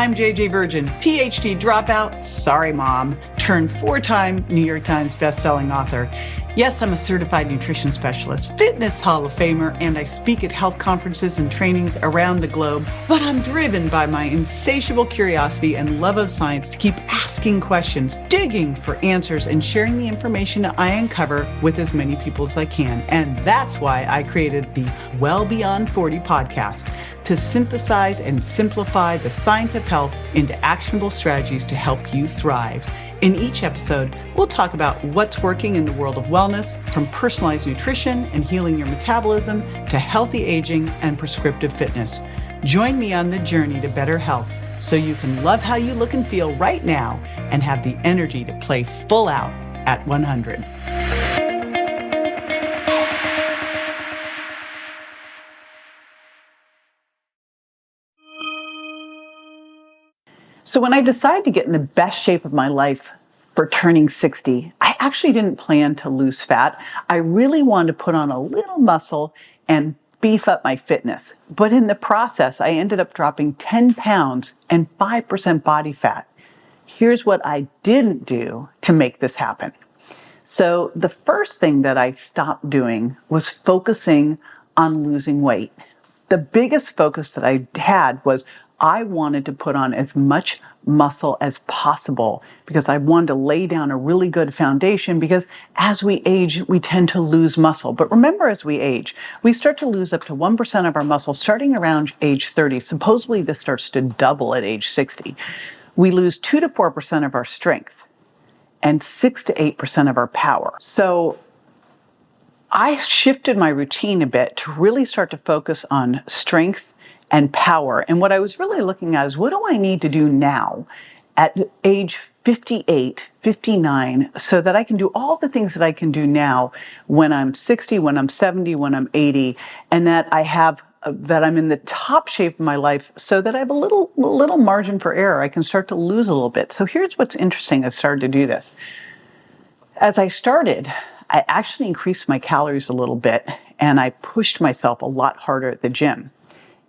I'm JJ Virgin, PhD dropout, sorry mom, turned 4-time New York Times bestselling author. Yes, I'm a certified nutrition specialist, fitness Hall of Famer, and I speak at health conferences and trainings around the globe. But I'm driven by my insatiable curiosity and love of science to keep asking questions, digging for answers, and sharing the information I uncover with as many people as I can. And that's why I created the Well Beyond 40 podcast, to synthesize and simplify the science of health into actionable strategies to help you thrive. In each episode, we'll talk about what's working in the world of wellness, from personalized nutrition and healing your metabolism to healthy aging and prescriptive fitness. Join me on the journey to better health so you can love how you look and feel right now and have the energy to play full out at 100. So when I decided to get in the best shape of my life for turning 60, I actually didn't plan to lose fat. I really wanted to put on a little muscle and beef up my fitness. But in the process, I ended up dropping 10 pounds and 5% body fat. Here's what I didn't do to make this happen. So the first thing that I stopped doing was focusing on losing weight. The biggest focus that I had was I wanted to put on as much muscle as possible because I wanted to lay down a really good foundation, because as we age, we tend to lose muscle. But remember, as we age, we start to lose up to 1% of our muscle starting around age 30. Supposedly, this starts to double at age 60. We lose 2 to 4% of our strength and 6 to 8% of our power. So I shifted my routine a bit to really start to focus on strength and power. And what I was really looking at is, what do I need to do now at age 58, 59, so that I can do all the things that I can do now when I'm 60, when I'm 70, when I'm 80, and that I'm in the top shape of my life so that I have a little margin for error. I can start to lose a little bit. So here's what's interesting. I started to do this. As I started, I actually increased my calories a little bit, and I pushed myself a lot harder at the gym.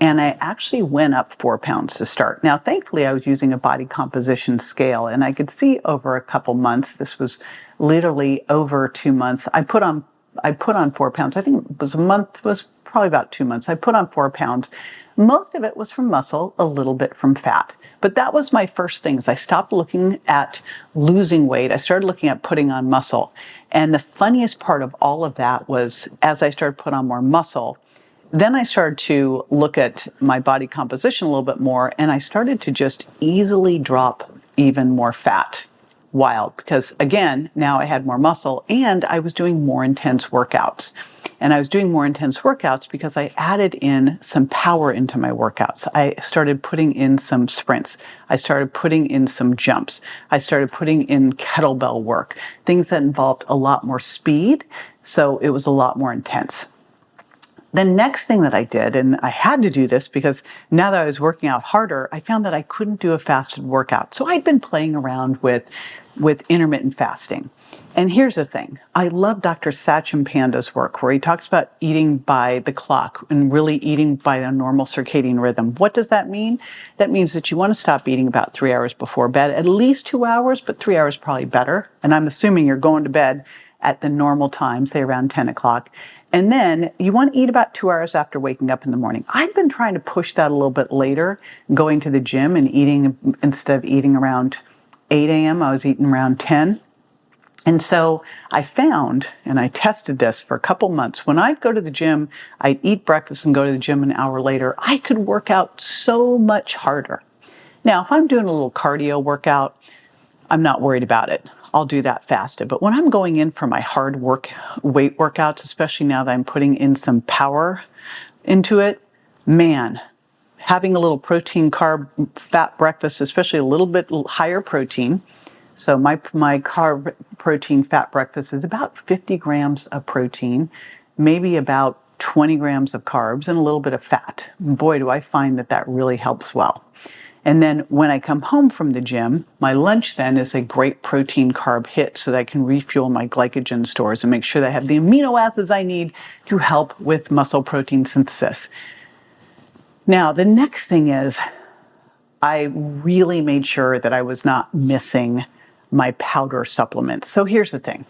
And I actually went up 4 pounds to start. Now, thankfully, I was using a body composition scale, and I could see over a couple months, this was literally over 2 months, I put on 4 pounds. I think it was probably about 2 months. I put on 4 pounds. Most of it was from muscle, a little bit from fat. But that was my first thing, is I stopped looking at losing weight. I started looking at putting on muscle. And the funniest part of all of that was, as I started to put on more muscle, then I started to look at my body composition a little bit more, and I started to just easily drop even more fat. Wild, because again, now I had more muscle and I was doing more intense workouts. And I was doing more intense workouts because I added in some power into my workouts. I started putting in some sprints. I started putting in some jumps. I started putting in kettlebell work, things that involved a lot more speed. So it was a lot more intense. The next thing that I did, and I had to do this because now that I was working out harder, I found that I couldn't do a fasted workout. So I'd been playing around with intermittent fasting. And here's the thing. I love Dr. Satchin Panda's work, where he talks about eating by the clock and really eating by a normal circadian rhythm. What does that mean? That means that you want to stop eating about 3 hours before bed, at least 2 hours, but 3 hours probably better. And I'm assuming you're going to bed at the normal time, say around 10 o'clock. And then you want to eat about 2 hours after waking up in the morning. I've been trying to push that a little bit later, going to the gym and eating, instead of eating around 8 a.m., I was eating around 10. And so I found, and I tested this for a couple months, when I'd go to the gym, I'd eat breakfast and go to the gym an hour later, I could work out so much harder. Now, if I'm doing a little cardio workout, I'm not worried about it. I'll do that fasted. But when I'm going in for my hard weight workouts, especially now that I'm putting in some power into it, man, having a little protein, carb, fat breakfast, especially a little bit higher protein. So my carb, protein, fat breakfast is about 50 grams of protein, maybe about 20 grams of carbs, and a little bit of fat. Boy, do I find that really helps well. And then when I come home from the gym, my lunch then is a great protein carb hit so that I can refuel my glycogen stores and make sure that I have the amino acids I need to help with muscle protein synthesis. Now, the next thing is, I really made sure that I was not missing my powder supplements. So here's the thing.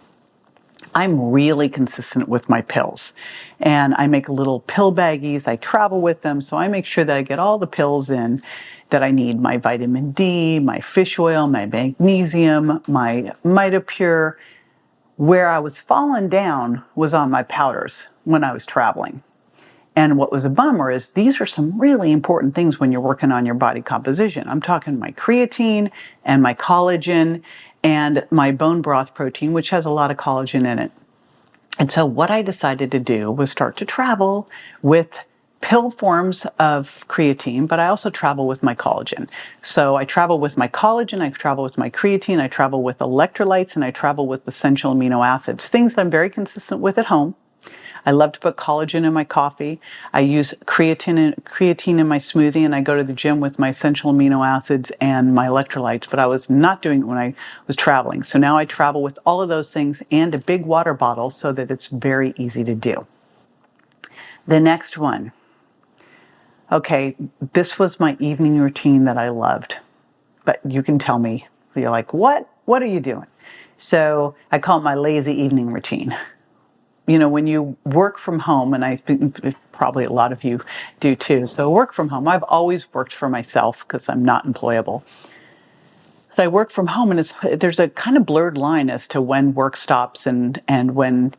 I'm really consistent with my pills, and I make little pill baggies. I travel with them, so I make sure that I get all the pills in that I need: my vitamin D, my fish oil, my magnesium, my Mitopure. Where I was falling down was on my powders when I was traveling. And what was a bummer is these are some really important things when you're working on your body composition. I'm talking my creatine and my collagen and my bone broth protein, which has a lot of collagen in it. And so what I decided to do was start to travel with pill forms of creatine, but I also travel with my collagen. So I travel with my collagen, I travel with my creatine, I travel with electrolytes, and I travel with essential amino acids, things that I'm very consistent with at home. I love to put collagen in my coffee. I use creatine in my smoothie, and I go to the gym with my essential amino acids and my electrolytes, but I was not doing it when I was traveling. So now I travel with all of those things and a big water bottle so that it's very easy to do. The next one. Okay, this was my evening routine that I loved, but you can tell me, you're like, what? What are you doing? So I call it my lazy evening routine. You know, when you work from home, and I think probably a lot of you do too. So work from home, I've always worked for myself because I'm not employable. But I work from home, and there's a kind of blurred line as to when work stops and when,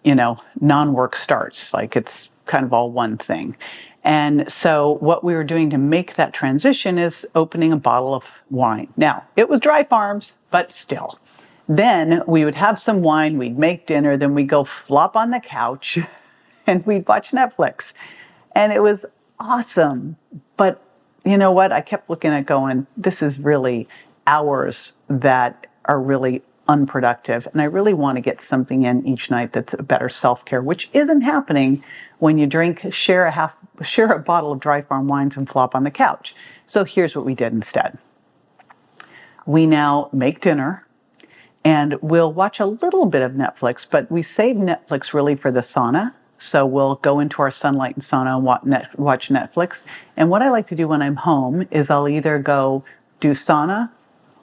non-work starts. Like it's kind of all one thing. And so what we were doing to make that transition is opening a bottle of wine. Now, it was Dry Farms, but still. Then we would have some wine, we'd make dinner, then we'd go flop on the couch and we'd watch Netflix. And it was awesome. But you know what? I kept looking at going, this is really hours that are really unproductive. And I really want to get something in each night that's a better self-care, which isn't happening when you share a bottle of Dry Farm wines and flop on the couch. So here's what we did instead. We now make dinner. And we'll watch a little bit of Netflix, but we save Netflix really for the sauna. So we'll go into our sunlight and sauna and watch Netflix. And what I like to do when I'm home is I'll either go do sauna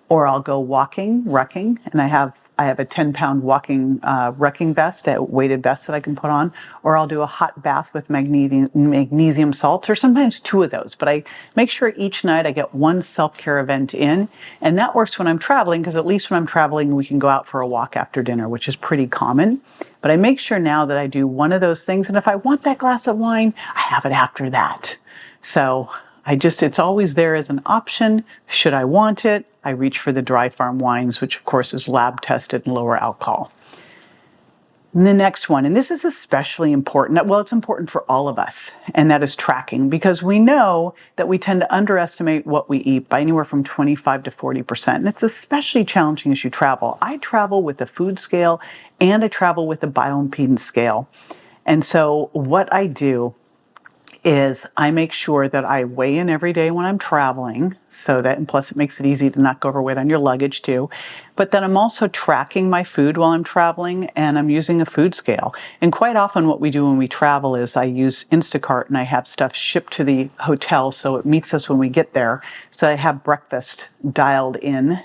or I'll go walking, rucking. And I have a 10-pound walking rucking vest, a weighted vest that I can put on, or I'll do a hot bath with magnesium salts, or sometimes two of those. But I make sure each night I get one self-care event in, and that works when I'm traveling, because at least when I'm traveling, we can go out for a walk after dinner, which is pretty common. But I make sure now that I do one of those things, and if I want that glass of wine, I have it after that. So it's always there as an option. Should I want it, I reach for the Dry Farm wines, which of course is lab tested and lower alcohol. And the next one, and this is especially important, well, it's important for all of us, and that is tracking, because we know that we tend to underestimate what we eat by anywhere from 25 to 40%. And it's especially challenging as you travel. I travel with a food scale and I travel with a bioimpedance scale. And so what I do is I make sure that I weigh in every day when I'm traveling, and plus it makes it easy to not go overweight on your luggage too. But then I'm also tracking my food while I'm traveling, and I'm using a food scale. And quite often what we do when we travel is I use Instacart, and I have stuff shipped to the hotel so it meets us when we get there. So I have breakfast dialed in,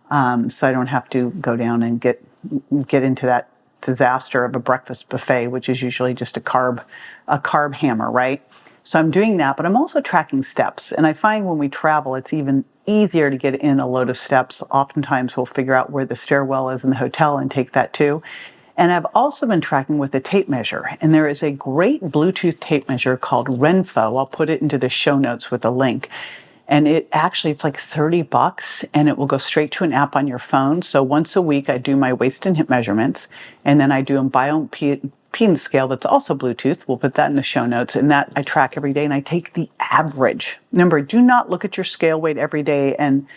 so I don't have to go down and get into that disaster of a breakfast buffet, which is usually just a carb hammer, right? So I'm doing that, but I'm also tracking steps. And I find when we travel, it's even easier to get in a load of steps. Oftentimes we'll figure out where the stairwell is in the hotel and take that too. And I've also been tracking with a tape measure. And there is a great Bluetooth tape measure called Renpho. I'll put it into the show notes with a link. And it's like $30, and it will go straight to an app on your phone. So once a week, I do my waist and hip measurements, and then I do a bioimpedance scale that's also Bluetooth. We'll put that in the show notes, and that I track every day, and I take the average. Remember, do not look at your scale weight every day and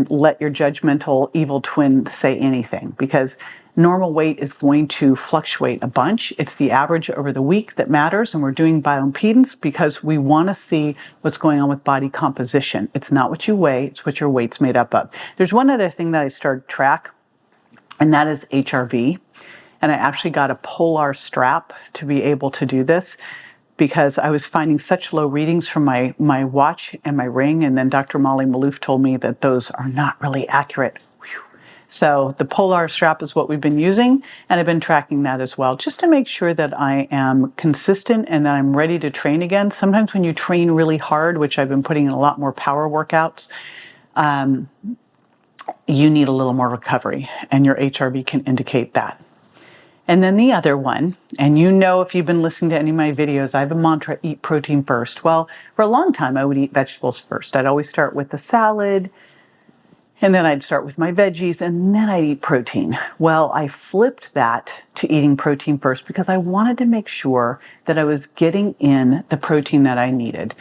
let your judgmental evil twin say anything, because normal weight is going to fluctuate a bunch. It's the average over the week that matters, and we're doing bioimpedance because we want to see what's going on with body composition. It's not what you weigh, it's what your weight's made up of. There's one other thing that I started to track, and that is HRV. And I actually got a Polar strap to be able to do this. because I was finding such low readings from my watch and my ring. And then Dr. Molly Maloof told me that those are not really accurate. Whew. So the Polar strap is what we've been using, and I've been tracking that as well, just to make sure that I am consistent and that I'm ready to train again. Sometimes when you train really hard, which I've been putting in a lot more power workouts, you need a little more recovery, and your HRV can indicate that. And then the other one, and you know if you've been listening to any of my videos, I have a mantra, eat protein first. Well, for a long time, I would eat vegetables first. I'd always start with the salad, and then I'd start with my veggies, and then I'd eat protein. Well, I flipped that to eating protein first because I wanted to make sure that I was getting in the protein that I needed.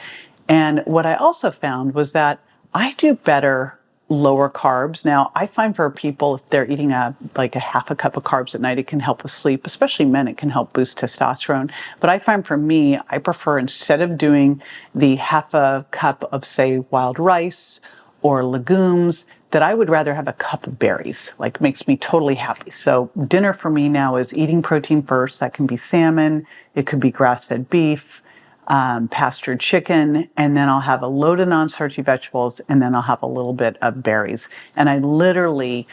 And what I also found was that I do better lower carbs. Now, I find for people, if they're eating like a half a cup of carbs at night, it can help with sleep, especially men, it can help boost testosterone. But I find for me, I prefer, instead of doing the half a cup of, say, wild rice or legumes, that I would rather have a cup of berries. Like, makes me totally happy. So dinner for me now is eating protein first. That can be salmon, it could be grass-fed beef, pastured chicken, and then I'll have a load of non-starchy vegetables, and then I'll have a little bit of berries. And I literally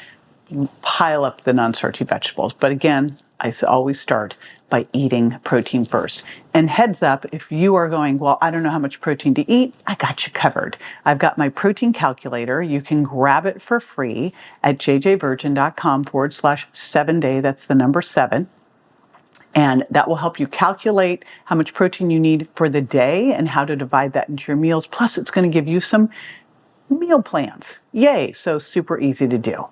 pile up the non-starchy vegetables. But again, I always start by eating protein first. And heads up, if you are going, well, I don't know how much protein to eat, I got you covered. I've got my protein calculator. You can grab it for free at jjvirgin.com/7day. That's the number 7. And that will help you calculate how much protein you need for the day and how to divide that into your meals. Plus, it's going to give you some meal plans. Yay. So super easy to do.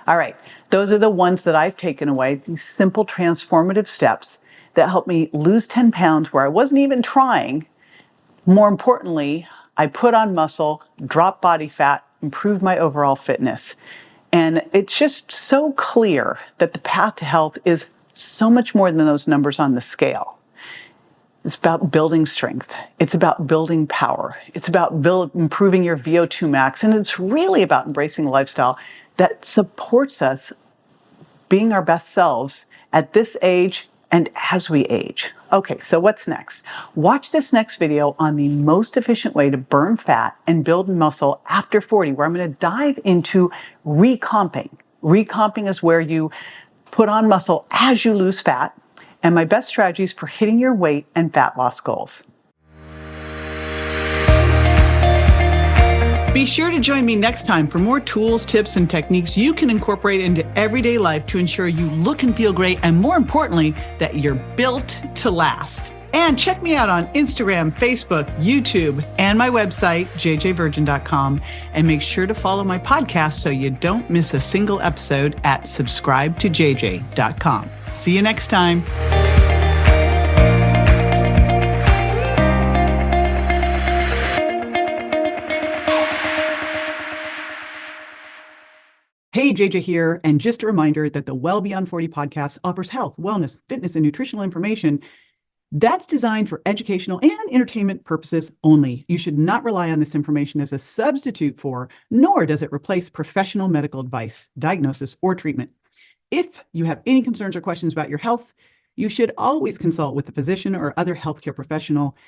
All right. Those are the ones that I've taken away, these simple transformative steps that help me lose 10 pounds where I wasn't even trying. More importantly, I put on muscle, drop body fat, improve my overall fitness. And it's just so clear that the path to health is so much more than those numbers on the scale. It's about building strength. It's about building power. It's about improving your VO2 max. And it's really about embracing a lifestyle that supports us being our best selves at this age and as we age. Okay, so what's next? Watch this next video on the most efficient way to burn fat and build muscle after 40, where I'm going to dive into recomping. Recomping is where you put on muscle as you lose fat, and my best strategies for hitting your weight and fat loss goals. Be sure to join me next time for more tools, tips, and techniques you can incorporate into everyday life to ensure you look and feel great, and more importantly, that you're built to last. And check me out on Instagram, Facebook, YouTube, and my website, jjvirgin.com. And make sure to follow my podcast so you don't miss a single episode at subscribetojj.com. See you next time. Hey, JJ here. And just a reminder that the Well Beyond 40 podcast offers health, wellness, fitness, and nutritional information that's designed for educational and entertainment purposes only. You should not rely on this information as a substitute for, nor does it replace professional medical advice, diagnosis, or treatment. If you have any concerns or questions about your health, you should always consult with a physician or other healthcare professional.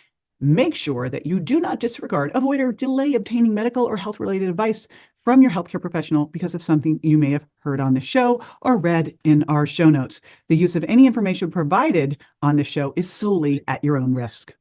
Make sure that you do not disregard, avoid, or delay obtaining medical or health-related advice from your healthcare professional because of something you may have heard on the show or read in our show notes. The use of any information provided on the show is solely at your own risk.